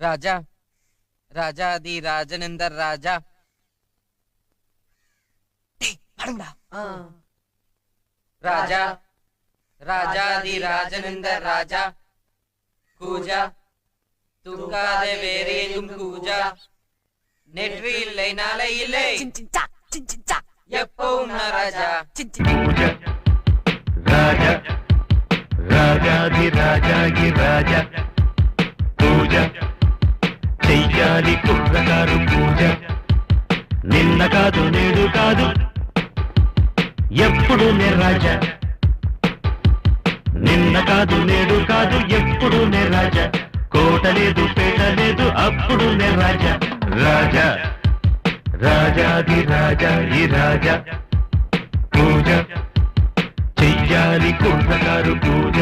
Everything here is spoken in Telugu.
రాజా రాజాది రాజనిందర్ రాజా రాజా రాజాది రాజనిందర్ రాజా కూజా తుంకాదే వేరేందుం కూజా நெற்றியில்லை இல்லை எப்பவும் ராஜா పూజ రాజ రాజాది రాజాగి రాజ పూజ చెయ్యాలి కుర్రగారు పూజ నిన్న కాదు నేడు కాదు ఎప్పుడు నే రాజా నిన్న కాదు నేడు కాదు ఎప్పుడు నే రాజా కోట లేదు పేట లేదు అప్పుడు నే రాజా రాజా రాజాది రాజా ఈ రాజా పూజ చెయ్యాలి కుర్రగారు పూజ